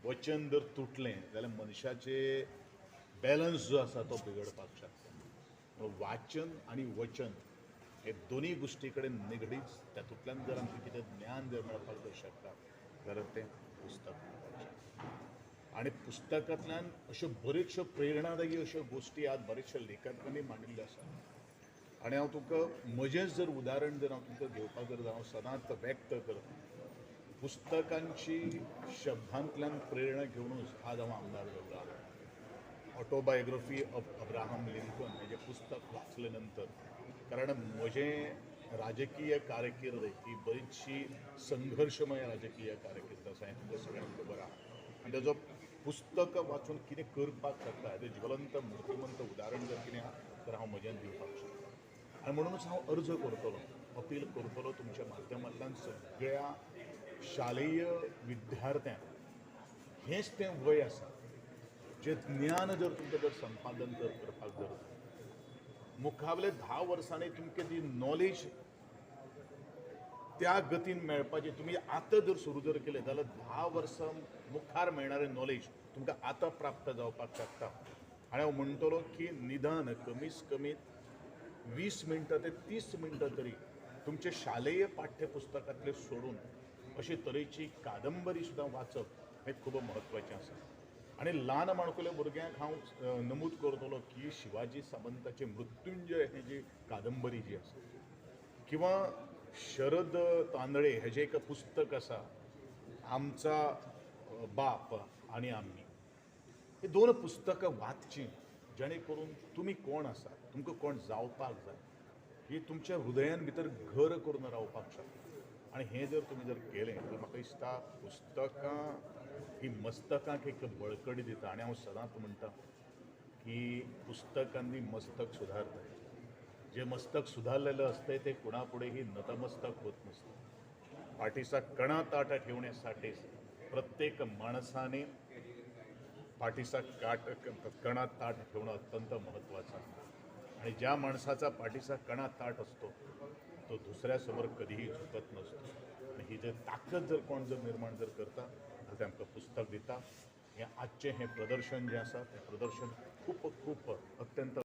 वचन जर तुटलें जाल्यार मनशाचे बॅलन्स जो आसा तो बिगडपाक शकता. वाचन आणि वचन हे दोन्ही गोष्टी कडेन निगडीत तातूंतल्यान जर आमकां कितें ज्ञान जर मेळपाक जर शकता जाल्यार तें पुस्तक. आणि पुस्तकांतल्यान अश्यो बऱ्योचश्यो प्रेरणादायी अश्यो गोश्टी आज बरेचशे लेखकांनी मांडिल्ल्यो आसात. आणि हांव तुमकां म्हजेंच जर उदाहरण जर हांव तुमकां घेवपाक जर हांव सदांच व्यक्त करता, पुस्तकांची शब्दांतल्यान प्रेरणा घेवनूच आज हांव आमदार जाल्लो आहा. ऑटोबायोग्राफी ऑफ अब्राहम लिंकन हेजें पुस्तक वाचले नंतर, कारण म्हजें राजकीय कारकीर्द ही बरीचशी संघर्शमय राजकीय कारकीर्द आसा हें तुमकां सगळ्यांक खबर आहा. आनी तेजो पुस्तक वाचून कितें करपाक शकता हेजें ज्वलंत मुर्तिमंत उदाहरण जर कितें आहा तर हांव म्हजें दिवपाक शकता. आनी म्हणूनच हांव अर्ज करतलों, अपील करतलों तुमच्या माध्यमांतल्यान सगळ्या शालेय विद्यार्थ्यांक हेंच तें वय आसा जें ज्ञान जर तुमकां जर संपादन जर करपाक जर मुखावले 10 वर्सांनी तुमकां ती नॉलेज त्या गतीन मेळपाची, तुमी आतां जर सुरू जर केलें जाल्यार 10 वर्सां मुखार मेळणारें नॉलेज तुमकां आतां प्राप्त जावपाक शकता. आनी हांव म्हणटलों की निदान कमीच कमीत 20 मिनटां ते 30 मिनटां तरी तुमचे शालेय पाठ्यपुस्तकांतले सोडून अशे तरेची कादंबरी सुद्दां वाचप हें खूब म्हत्वाचें आसा. आनी ल्हान माणकुल्या भुरग्यांक हांव नमूद करतलों की शिवाजी सामंताचें मृत्युंजय हें जी कादंबरी जी आसा, किंवा शरद तांदळे हेजें एक पुस्तक आसा आमचा बाप आणि आम्ही. ही 2 पुस्तकां वाचचीं जेणे करून तुमी कोण आसात, तुमकां कोण जावपाक जाय ही तुमच्या हृदयान भितर घर करून रावपाक शकता. आनी हें जर तुमी जर केलें जाल्यार म्हाका दिसता पुस्तकां ही मस्तकांक एक बळकटी दिता. आनी हांव सदांच म्हणटा की पुस्तकांनी मस्तक सुदारता. जे मस्तक सुधारलेलं असते ते कुणापुढेही नतमस्तक होत नसतं. पाठीसा कणा ताट ठेवण्यासाठी प्रत्येक माणसाने पाठीसा कणा ताट ठेवणं अत्यंत महत्त्वाचं आहे. आणि ज्या माणसाचा पाठीसा कणा ताट असतो तो दुसऱ्यासमोर कधीही झुकत नसतो. आणि ही जर ताकद जर कोण जर निर्माण जर करता जाल्यार ते आमकां पुस्तक दिता. हें आजचें हें प्रदर्शन जें आसा तें प्रदर्शन खूब अत्यंत